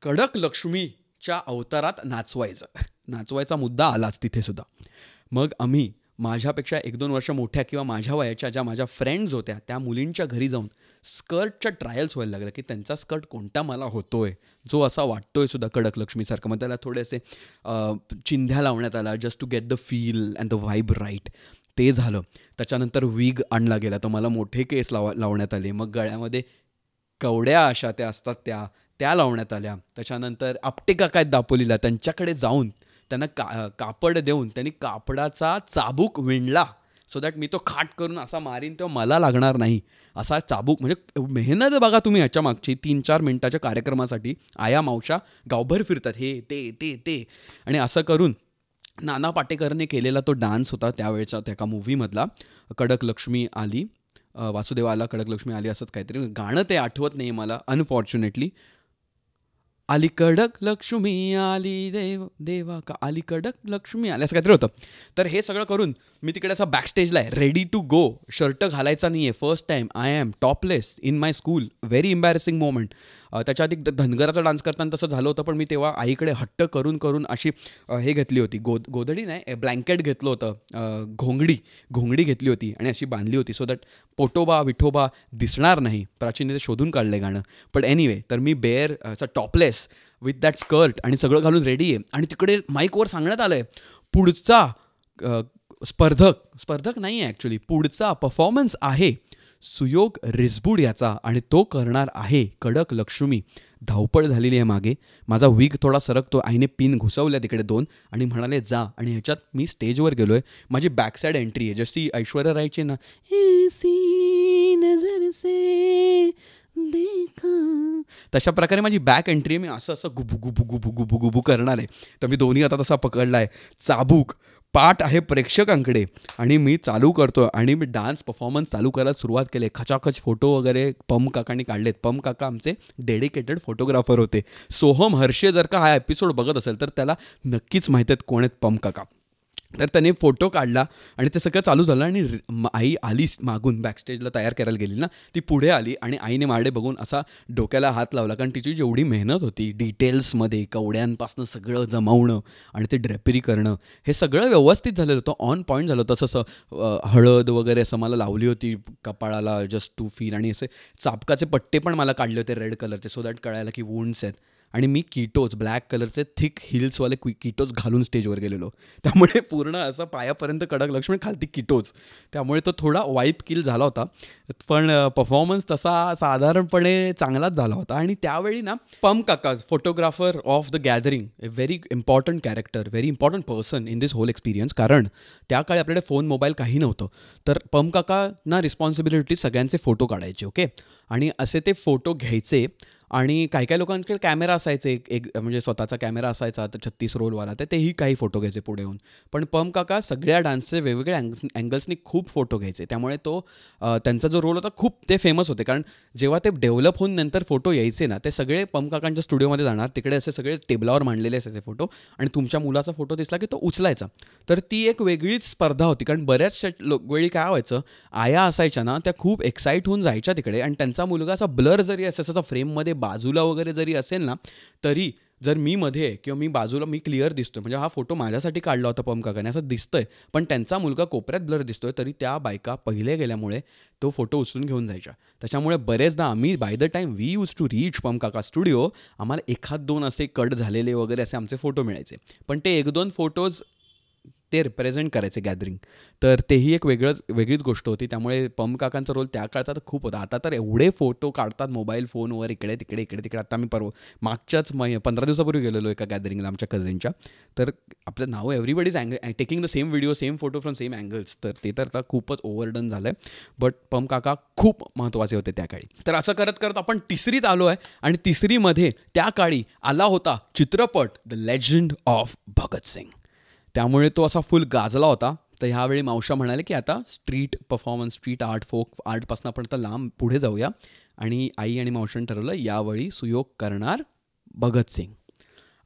कडक लक्ष्मीच्या अवतारात नाचवायचा मुद्दा आलाच तिथे सुद्धा. मग आम्ही माझ्यापेक्षा 1-2 वर्ष मोठ्या किंवा माझ्या वयाच्या ज्या माझ्या फ्रेंड्स होत्या त्या मुलींच्या घरी जाऊन स्कर्टच्या ट्रायल्स व्हायला लागल्या की त्यांचा स्कर्ट कोणता मला होतोय, जो असा वाटतोय सुद्धा कडक लक्ष्मीसारखं. मग त्याला थोडेसे चिंध्या लावण्यात आला just to get the feel and the vibe right. ते झालं. त्याच्यानंतर विग आणला गेला, तर मला मोठे केस लावण्यात आले. मग गळ्यामध्ये कवड्या अशा त्या असतात त्या लावण्यात आल्या. त्याच्यानंतर आपटे काका आहेत दापोलीला, त्यांच्याकडे जाऊन त्यांना कापड देऊन त्यांनी कापडाचा चाबूक विणला, सो दॅट मी तो खाट करून असा मारीन तेव्हा मला लागणार नाही असा चाबूक. म्हणजे मेहनत बघा तुम्ही ह्याच्या मागची. 3-4 मिनिटाच्या कार्यक्रमासाठी आया मावशा गावभर फिरतात, हे ते आणि असं करून नाना पाटेकरने केलेला तो डान्स होता त्यावेळेचा त्या एका मूव्हीमधला. कडक लक्ष्मी आली, वासुदेव आला कडक लक्ष्मी आली, असंच काहीतरी गाणं ते आठवत नाही मला अनफॉर्च्युनेटली. आली कडक लक्ष्मी आली देवा का आली कडक लक्ष्मी आली, असं काहीतरी होतं. तर हे सगळं करून मी तिकडे असा बॅकस्टेजला आहे, रेडी टू गो. शर्ट घालायचा नाही आहे, first time I am topless in my school. Very embarrassing moment. त्याच्या आधी धनगराचा डान्स करताना तसं झालं होतं, पण मी तेव्हा आईकडे हट्ट करून अशी हे घेतली होती, गोधडी नाही, ब्लँकेट घेतलं होतं, घोंगडी घेतली होती आणि अशी बांधली होती, सो दॅट पोटोबा विठोबा दिसणार नाही. प्राचीने शोधून काढलं गाणं. पण एनिवे, तर मी बेअर असं टॉपलेस विथ दॅट स्कर्ट आणि सगळं घालून रेडी आहे. आणि तिकडे माईकवर सांगण्यात आलं आहे पुढचा स्पर्धक नाही आहे ॲक्च्युली, पुढचा परफॉर्मन्स आहे सुयोग रिसबूड याचा, आणि तो करणार आहे कडक लक्ष्मी. धावपळ झालेली आहे मागे. माझा विग थोडा सरकतो. आईने पिन घुसवल्या तिकडे 2 आणि म्हणाले जा. आणि ह्याच्यात मी स्टेजवर गेलो आहे. माझी बॅकसाईड एंट्री आहे, जशी ऐश्वर्या रायची ना, नजर से देखा, तशा प्रकारे माझी बॅक एंट्री आहे. मी असं गुबू करणार आहे. तर मी दोन्ही आता तसा पकडला आहे, चाबूक पाठ आहे प्रेक्षकांकडे, आणि मी चालू करतो आणि मी डान्स परफॉर्मन्स चालू करायला सुरुवात केली. खचाखच फोटो वगैरे पम काकांनी काढलेत. पम काका आमचे डेडिकेटेड फोटोग्राफर होते. सोहम हर्षे जर का हा एपिसोड बघत असेल तर त्याला नक्कीच माहीत आहेत कोण आहेत पम काका. तर त्याने फोटो काढला आणि ते सगळं चालू झालं. आणि आई आली मागून, बॅकस्टेजला तयार करायला गेली ना, ती पुढे आली आणि आईने माडे बघून असा डोक्याला हात लावला, कारण तिची जेवढी मेहनत होती डिटेल्समध्ये, कवड्यांपासून सगळं जमवणं आणि ते ड्रेपरी करणं, हे सगळं व्यवस्थित झालेलं होतं, ऑन पॉईंट झालं होतं. तसं हळद वगैरे असं मला लावली होती कपाळाला जस्ट टू फील, आणि असे चापकाचे पट्टे पण मला काढले होते रेड कलरचे, सो दॅट कळायला की वुंड्स आहेत. आणि मी कीटोज ब्लॅक कलरचे थिक हिल्सवाले कीटोज घालून स्टेजवर गेलेलो. त्यामुळे पूर्ण असं पायापर्यंत कडक लक्ष्मण, खालती कीटोज. त्यामुळे तो थोडा वाईप किल झाला होता, पण परफॉर्मन्स तसा साधारणपणे चांगलाच झाला होता. आणि त्यावेळी ना पम काका, photographer of the gathering, a very important character, very important person in this whole experience. कारण त्या काळी आपल्याकडे फोन मोबाईल काही नव्हतं, तर पम काकांना रिस्पॉन्सिबिलिटी सगळ्यांचे फोटो काढायचे. ओके. आणि असे ते फोटो घ्यायचे. आणि काही काही लोकांकडे कॅमेरा असायचे, एक म्हणजे स्वतःचा कॅमेरा असायचा, तर 36 रोलवाला, तर तेही काही फोटो घ्यायचे पुढे येऊन. पण पम काका सगळ्या डान्सचे वेगवेगळ्या अँगल्सनी खूप फोटो घ्यायचे. त्यामुळे तो त्यांचा जो रोल होता खूप ते फेमस होते. कारण जेव्हा ते डेव्हलप होऊन नंतर फोटो यायचे ना, ते सगळे पम काकांच्या स्टुडिओमध्ये जाणार, तिकडे असे सगळे टेबलावर मांडलेले असायचे फोटो, आणि तुमच्या मुलाचा फोटो दिसला की तो उचलायचा. तर ती एक वेगळीच स्पर्धा होती. कारण बऱ्याचशा वेळी काय व्हायचं, आया असायच्या ना, त्या खूप एक्साईट होऊन जायच्या तिकडे, आणि त्यांचा मुलगा असा ब्लर जरी असायचा फ्रेममध्ये बाजूला वगैरे जरी असेल ना, तरी जर मी मध्ये किंवा मी बाजूला, मी क्लिअर दिसतोय, म्हणजे हा फोटो माझ्यासाठी काढला होता पम काकाने असं दिसतंय, पण त्यांचा मुलगा कोपऱ्यात ब्लर दिसतोय, तरी त्या बायका पहिले गेल्यामुळे तो फोटो उचलून घेऊन जायच्या. त्याच्यामुळे बरेचदा आम्ही by the time we use to reach Pam काका स्टुडिओ, आम्हाला 1-2 असे कट झालेले वगैरे असे आमचे फोटो मिळायचे. पण ते 1-2 फोटोज ते रिप्रेझेंट करायचे गॅदरिंग, तर तेही एक वेगळीच गोष्ट होती. त्यामुळे पम काकांचा रोल त्या काळचा तर खूप होता. आता तर एवढे फोटो काढतात मोबाईल फोनवर, इकडे तिकडे. आता मी मागच्याच 15 दिवसापूर्वी गेलेलो एका गॅदरिंगला आमच्या कझिनच्या, तर आपलं नाव everybody is taking the same video, same photo from same angles, तर ते तर आता खूपच ओव्हरडन झालं आहे. बट पम काका खूप महत्त्वाचे होते त्या काळी. तर असं करत करत आपण तिसरीत आलो आहे, आणि तिसरीमध्ये त्या काळी आला होता चित्रपट द लेजंड ऑफ भगतसिंग. त्यामुळे तो असा फुल गाजला होता. तर ह्यावेळी मावशा म्हणाले की आता street performance, street art, folk आर्टपासून आपण तर लांब पुढे जाऊया. आणि आई आणि मावशांनी ठरवलं यावेळी सुयोग करणार भगतसिंग.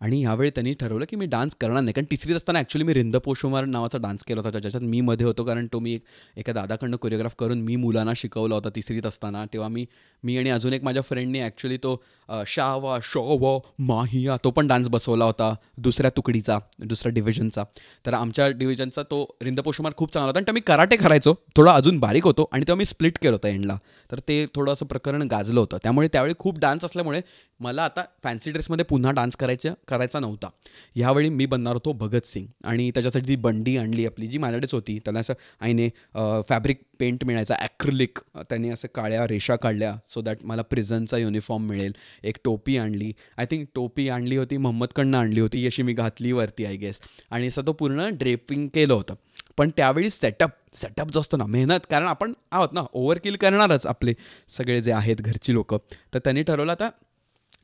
आणि यावेळी त्यांनी ठरवलं की मी डान्स करणार नाही. कारण तिसरीत असताना ॲक्च्युली मी रिंद पोशुमार नावाचा डान्स केला होता, ज्याच्यात मी मध्ये होतो. कारण तो मी एका दादाकडनं कोरिओग्राफ करून मी मुलांना शिकवला होता तिसरीत असताना. तेव्हा मी आणि अजून एक माझ्या फ्रेंडने ॲक्च्युली तो शावा शोव माहिया तो पण डान्स बसवला होता, दुसऱ्या तुकडीचा, दुसऱ्या डिव्हिजनचा. तर आमच्या डिव्हिजनचा तो रिंद पोशुमार खूप चांगला होता. आणि तेव्हा मी कराटे करायचो, थोडा अजून बारीक होतो, आणि तेव्हा मी स्प्लिट केलं होतं एंडला. तर ते थोडं असं प्रकरण गाजलं होतं. त्यामुळे त्यावेळी खूप डान्स असल्यामुळे मला आता फॅन्सी ड्रेसमध्ये पुन्हा डान्स करायचा नव्हता. ह्यावेळी मी बनणार होतो भगतसिंग. आणि त्याच्यासाठी ती बंडी आणली आपली, जी माझ्याकडेच होती. त्याला असं आईने फॅब्रिक पेंट मिळायचा, ॲक्रिलिक, त्यांनी असं काळ्या रेषा काढल्या सो दॅट मला प्रिझनचा युनिफॉर्म मिळेल. एक टोपी आणली, आय थिंक टोपी आणली होती मोहम्मदकडनं आणली होती, अशी मी घातली वरती आय गेस. आणि असं तो पूर्ण ड्रेपिंग केलं होतं. पण त्यावेळी सेटअप जो असतो ना, मेहनत, कारण आपण आहोत ना, ओव्हरकिल करणारच आपले सगळे जे आहेत घरची लोकं. तर त्यांनी ठरवलं आता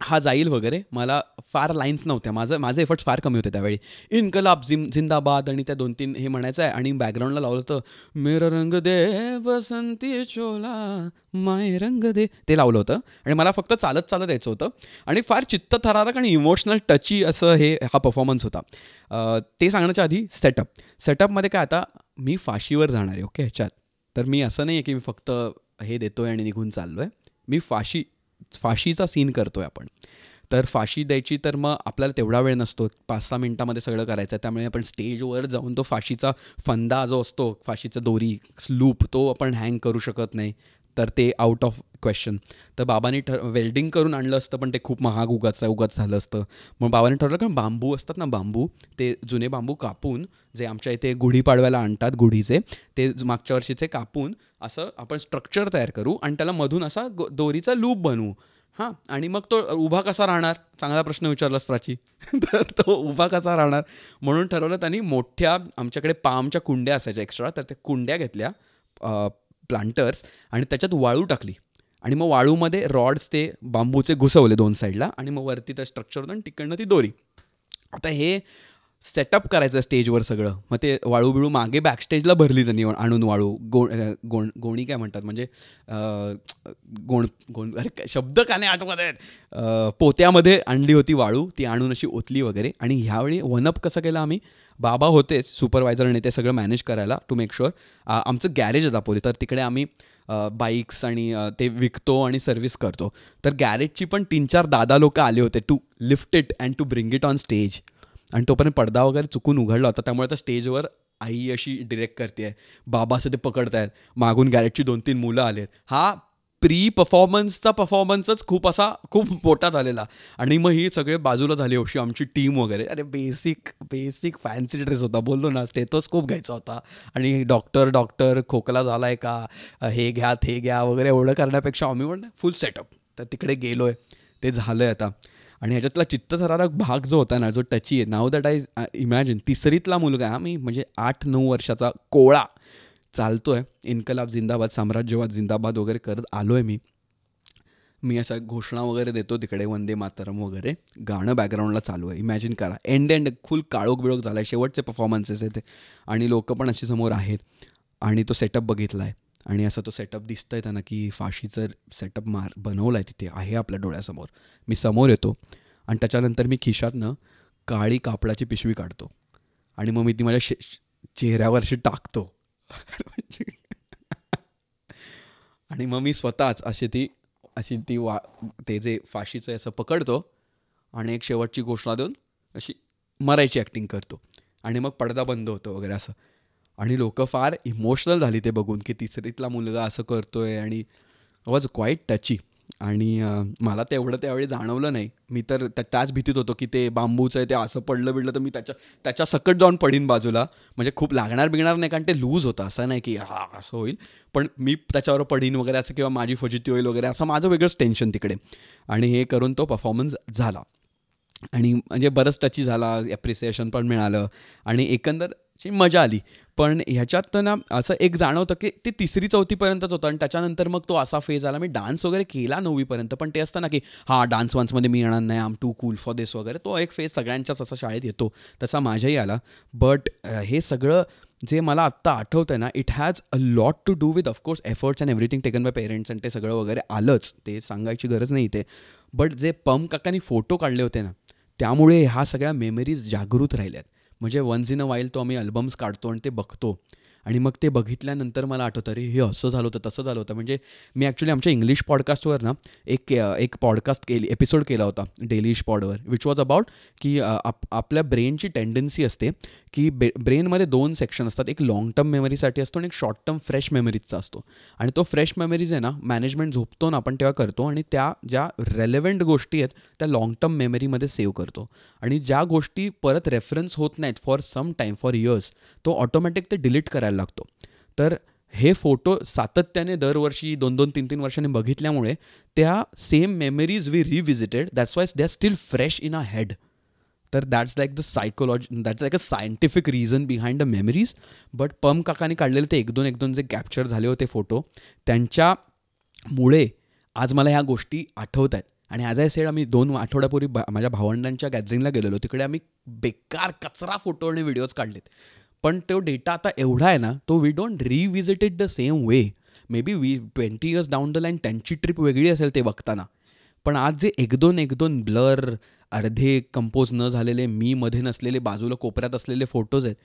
हा जाईल वगैरे. मला फार लाईन्स नव्हत्या, माझे एफर्ट्स फार कमी होते त्यावेळी. इन्कलाब जिंदाबाद आणि त्या 2-3 हे म्हणायचं आहे. आणि बॅकग्राऊंडला लावलं होतं मेरा रंग दे बसंती चोला माय रंग दे, ते लावलं होतं. आणि मला फक्त चालत यायचं होतं. आणि फार चित्तथरारक आणि इमोशनल टची असं हा परफॉर्मन्स होता. ते सांगण्याच्या आधी सेटअपमध्ये काय, आता मी फाशीवर जाणार आहे. ओके. ह्याच्यात तर मी असं नाही आहे की मी फक्त हे देतो आहे आणि निघून चाललो आहे. मी फाशीचा सीन करतो आहे आपण. तर फाशी द्यायची, तर मग आपल्याला तेवढा वेळ नसतो, 5-6 मिनटामध्ये सगळं करायचं आहे. त्यामुळे आपण स्टेजवर जाऊन तो फाशीचा फंदा जो असतो, फाशीचा दोरी लूप, तो आपण हँग करू शकत नाही. तर ते आउट ऑफ क्वेश्चन. तर बाबांनी वेल्डिंग करून आणलं असतं, पण ते खूप महाग उगाच झालं असतं. मग बाबांनी ठरवलं की बांबू असतात ना, बांबू, ते जुने बांबू कापून, जे आमच्या इथे गुढीपाडव्याला आणतात गुढीचे, ते मागच्या वर्षीचे कापून असं आपण स्ट्रक्चर तयार करू आणि त्याला मधून असा दोरीचा लूप बनवू. हां. आणि मग तो उभा कसा राहणार, चांगला प्रश्न विचारलास प्राची. तर तो उभा कसा राहणार म्हणून ठरवलं त्यांनी. मोठ्या आमच्याकडे पामच्या कुंड्या असायच्या एक्स्ट्रा, तर त्या कुंड्या घेतल्या, प्लांटर्स, आणि त्याच्यात वाळू टाकली. आणि मग वाळूमध्ये रॉड्स ते बांबूचे घुसवले 2 साईडला, आणि मग वरती त्या स्ट्रक्चर होतं आणि तिकडनं ती दोरी. आता हे सेटअप करायचं स्टेजवर सगळं. मग ते वाळू बिळू मागे बॅकस्टेजला भरली त्यांनी आणून, वाळू गोणी काय म्हणतात, म्हणजे अरे शब्द का नाही आठवत आहेत, पोत्यामध्ये आणली होती वाळू, ती आणून अशी ओतली वगैरे. आणि ह्यावेळी वनअप कसं केलं आम्ही, बाबा होतेच सुपरवायझर आणि ते सगळं मॅनेज करायला, टू मेक शुअर. आमचं गॅरेज आहे दापोली, तर तिकडे आम्ही बाईक्स आणि ते विकतो आणि सर्व्हिस करतो. तर गॅरेजची पण 3-4 दादा लोक आले होते to lift it and to bring it on stage. आणि तोपर्यंत पडदा वगैरे चुकून उघडला होता. त्यामुळे त्या स्टेजवर आई अशी डिरेक्ट करते आहे, बाबा असं ते पकडत आहेत, मागून गॅरेजची 2-3 मुलं आले आहेत. हा परफॉर्मन्सच खूप मोठा झालेला. आणि मग ही सगळे बाजूला झाली अशी आमची टीम वगैरे. अरे बेसिक फॅन्सी ड्रेस होता, बोललो ना, स्टेथोस्कोप घ्यायचा होता. आणि डॉक्टर खोकला झालाय का, हे घ्या ते घ्या वगैरे एवढं करण्यापेक्षा आम्ही म्हणलं फुल सेटअप. तर तिकडे गेलोय, ते झालंय आता. आणि ह्याच्यातला चित्तथरारक भाग जो होता ना, जो टची आहे, नाव दॅट आय इमॅजिन, तिसरीतला मुलगा हा मी, म्हणजे 8-9 वर्षाचा कोळा चालतोय, इन्कलाब जिंदाबाद, साम्राज्यवाद जिंदाबाद वगैरे करत आलोय मी अशा घोषणा वगैरे देतो तिकडे, वंदे मातरम वगैरे गाणं बॅकग्राऊंडला चालू आहे. इमॅजिन करा, एंड फुल काळोख बिळोख झाला आहे, शेवटचे परफॉर्मन्सेस आहेत आणि लोक पण अशी समोर आहेत. आणि तो सेटअप बघितला आहे आणि असं तो सेटअप दिसतंय त्यांना की फाशीचं सेटअप बनवलं आहे तिथे, आहे आपल्या डोळ्यासमोर. मी समोर येतो आणि त्याच्यानंतर मी खिशातनं काळी कापडाची पिशवी काढतो आणि मग मी ती माझ्या चेहऱ्यावरशी टाकतो. आणि मग मी स्वतःच अशी ती ते जे फाशीचं असं पकडतो आणि एक शेवटची घोषणा देऊन अशी मरायची ॲक्टिंग करतो आणि मग पडदा बंद होतो वगैरे असं. आणि लोक फार इमोशनल झाली ते बघून की तिसरीतला मुलगा असं करतोय, आणि वॉज क्वाईट टची. आणि मला ते एवढं त्यावेळी जाणवलं नाही. मी तर त्याच भीतीत होतो की ते बांबूचं आहे, ते असं पडलं तर मी त्याच्या सकट जाऊन पडीन बाजूला, म्हणजे खूप लागणार नाही, कारण ते लूज होतं, असं नाही की हा असं होईल, पण मी त्याच्यावर पडीन वगैरे असं, किंवा माझी फजिती होईल वगैरे असं माझं वेगळंच टेन्शन तिकडे. आणि हे करून तो परफॉर्मन्स झाला आणि म्हणजे बरंच टची झाला, ॲप्रिसिएशन पण मिळालं आणि एकंदर मजा आली. पण ह्याच्यात ना असं एक जाणवतं की ते 3री-4थीपर्यंतच होतं आणि त्याच्यानंतर मग तो असा फेज आला. मी डान्स वगैरे केला 9वीपर्यंत, पण ते असतं ना की डान्स वान्समध्ये मी येणार नाही, आम टू कूल फॉर दिस वगैरे, तो एक फेज सगळ्यांच्याच असा शाळेत येतो, तसा माझ्याही आला. बट हे सगळं जे मला आत्ता आठवतं आहे ना, it has a lot to do with of course efforts and everything taken by parents, आणि ते सगळं वगैरे आलंच, ते सांगायची गरज नाही इथे. बट जे पम काकांनी फोटो काढले होते ना, त्यामुळे ह्या सगळ्या मेमरीज जागृत राहिल्यात. म्हणजे वन्स इन अ वाईल तो आम्ही अल्बम्स काढतो आणि ते बघतो, आणि मग ते बघितल्यानंतर मला आठवतं, अरे हे असं झालं होतं, तसं झालं होतं. म्हणजे मी ॲक्च्युली आमच्या इंग्लिश पॉडकास्टवर ना एक पॉडकास्ट एपिसोड केला होता डेलिश पॉडवर, विच वॉज अबाउट की आपल्या ब्रेनची टेंडन्सी असते की ब्रेनमध्ये 2 सेक्शन असतात, एक लाँग टर्म मेमरीसाठी असतो आणि एक शॉर्ट टर्म फ्रेश मेमरीजचा असतो. आणि तो फ्रेश मेमरीज आहे ना, मॅनेजमेंट झोपतो ना आपण तेव्हा करतो, आणि त्या ज्या रेलेव्हंट गोष्टी आहेत त्या लाँग टर्म मेमरीमध्ये सेव्ह करतो, आणि ज्या गोष्टी परत रेफरन्स होत नाहीत for some time, for years, तो ऑटोमॅटिक ते डिलीट करायला लागतो. तर हे फोटो सातत्याने दरवर्षी 2-2, 3-3 वर्षांनी बघितल्यामुळे त्या same memories we revisited, that's why they are still fresh in our head. तर that's like the psychology, that's like a scientific reason behind the memories. But पम काकांनी काढलेले ते 1-2 जे कॅप्चर झाले होते फोटो, त्यांच्यामुळे आज मला ह्या गोष्टी आठवत आहेत. आणि ॲज आय सेड, आम्ही 2 आठवड्यापूर्वी माझ्या भावंडांच्या गॅदरिंगला गेलेलो, तिकडे आम्ही बेकार कचरा फोटो आणि व्हिडिओज काढलेत. पण तो डेटा आता एवढा आहे ना, तो we don't revisit it the same way. Maybe 20 years down the line त्यांची ट्रिप वेगळी असेल ते बघताना. पण आज जे 1-2 ब्लर, अर्धे कंपोज न झालेले, मी मध्ये नसलेले, बाजूला कोपऱ्यात असलेले फोटोज आहेत,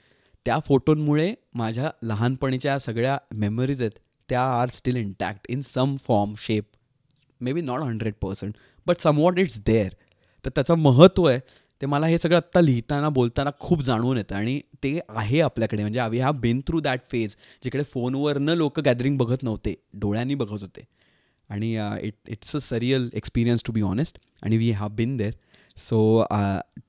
त्या फोटोंमुळे माझ्या लहानपणीच्या सगळ्या मेमरीज आहेत त्या are still intact in some form, shape. Maybe not 100%, but somewhat it's there. तर त्याचं महत्त्व आहे ते मला हे सगळं आत्ता लिहिताना बोलताना खूप जाणवून येतं, आणि ते आहे आपल्याकडे. म्हणजे we have been through that phase, जिकडे फोनवरनं लोक गॅदरिंग बघत नव्हते, डोळ्यांनी बघत होते. आणि it's a surreal experience to be honest, आणि we have been there. So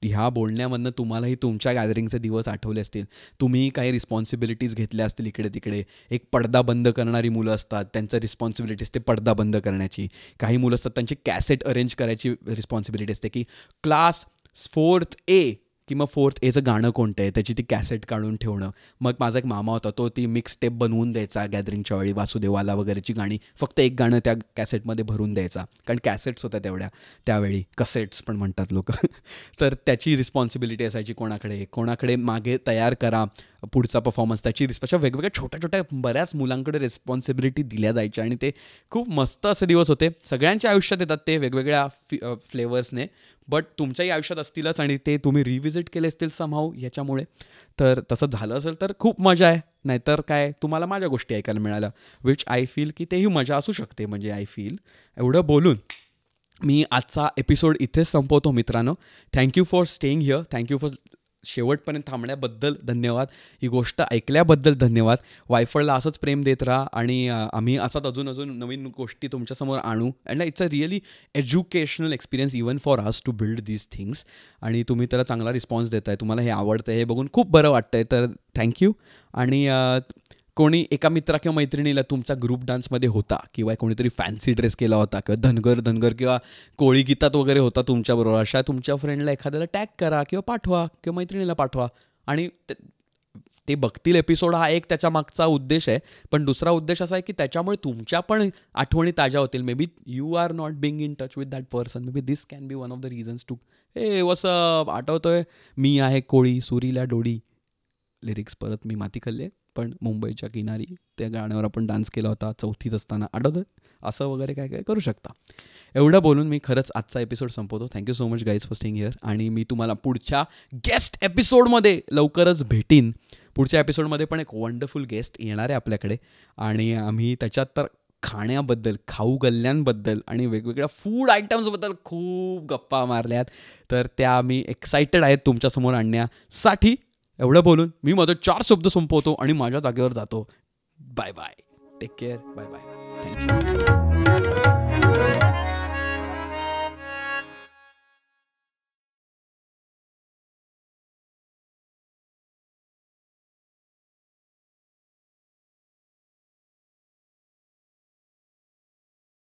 ह्या बोलण्यामधनं तुम्हालाही तुमच्या गॅदरिंगचे दिवस आठवले असतील, तुम्ही काही रिस्पॉन्सिबिलिटीज घेतल्या असतील इकडे तिकडे. एक पडदा बंद करणारी मुलं असतात, त्यांचं रिस्पॉन्सिबिलिटी असते पडदा बंद करण्याची. काही मुलं असतात त्यांची कॅसेट अरेंज करायची रिस्पॉन्सिबिलिटी असते, की क्लास 4th A की मग 4th Aचं गाणं कोणतं आहे त्याची ती कॅसेट काढून ठेवणं. मग माझा एक मामा होता, तो ती मिक्स टेप बनवून द्यायचा गॅदरिंगच्या वेळी, वासुदेवाला वगैरेची गाणी, फक्त एक गाणं त्या कॅसेटमध्ये भरून द्यायचा, कारण कॅसेट्स होत्या त्यावेळी, कसेट्स पण म्हणतात लोक. तर त्याची रिस्पॉन्सिबिलिटी असायची कोणाकडे मागे तयार करा पुढचा परफॉर्मन्स, त्याची अशा वेगवेगळ्या छोट्या छोट्या बऱ्याच मुलांकडे रिस्पॉन्सिबिलिटी दिल्या जायच्या, आणि ते खूप मस्त असे दिवस होते. सगळ्यांच्या आयुष्यात येतात ते वेगवेगळ्या फ्लेवर्सने, बट तुमच्याही आयुष्यात असतीलच, आणि ते तुम्ही रिव्हिजिट केले असतील समहाऊ ह्याच्यामुळे. तर तसं झालं असेल तर खूप मजा आहे, नाहीतर काय तुम्हाला माझ्या गोष्टी ऐकायला मिळाल्या, विच आय फील की तेही मजा असू शकते. म्हणजे आय फील एवढं बोलून मी आजचा एपिसोड इथेच संपवतो मित्रांनो. Thank you for staying here, thank you for शेवटपर्यंत थांबण्याबद्दल धन्यवाद. ही गोष्ट ऐकल्याबद्दल धन्यवाद. वायफळला असंच प्रेम देत राहा आणि आम्ही असंच अजून नवीन गोष्टी तुमच्यासमोर आणू. And it's a really educational experience even for us to build these things. आणि तुम्ही त्याला चांगला रिस्पॉन्स देताय, तुम्हाला हे आवडतं हे बघून खूप बरं वाटतंय, तर थँक्यू. आणि कोणी एका मित्रा किंवा मैत्रिणीला तुमचा ग्रुप डान्समध्ये होता किंवा कोणीतरी फॅन्सी ड्रेस केला होता किंवा धनगर किंवा कोळी गीतात वगैरे होता तुमच्याबरोबर, अशा तुमच्या फ्रेंडला एखाद्याला टॅग करा किंवा पाठवा किंवा मैत्रिणीला पाठवा. आणि ते बघतील एपिसोड, हा एक त्याच्या मागचा उद्देश आहे. पण दुसरा उद्देश असा आहे की त्याच्यामुळे तुमच्या पण आठवणी ताज्या होतील. Maybe you are not being in touch with that person, maybe this can be one of the reasons to वसं आठवतोय मी आहे कोळी सुरीला डोळी. लिरिक्स परत मी माती खाल्ली, पण मुंबईच्या किनारी त्या गाण्यावर आपण डान्स केला होता 4थीत असताना, आठवतं? असं वगैरे काय काय करू शकता. एवढं बोलून मी खरंच आजचा एपिसोड संपवतो. Thank you so much guys for staying here. आणि मी तुम्हाला पुढच्या गेस्ट एपिसोडमध्ये लवकरच भेटीन. पुढच्या एपिसोडमध्ये पण एक वंडरफुल गेस्ट येणार आहे आपल्याकडे, आणि आम्ही त्याच्यात तर खाण्याबद्दल, खाऊ गल्ल्यांबद्दल आणि वेगवेगळ्या फूड आयटम्सबद्दल खूप गप्पा मारल्यात. तर त्या मी एक्सायटेड आहेत तुमच्यासमोर आणण्यासाठी. एवढं बोलून मी माझे 4 शब्द संपवतो आणि माझ्या जागेवर जातो. Bye bye, take care, bye bye, thank you.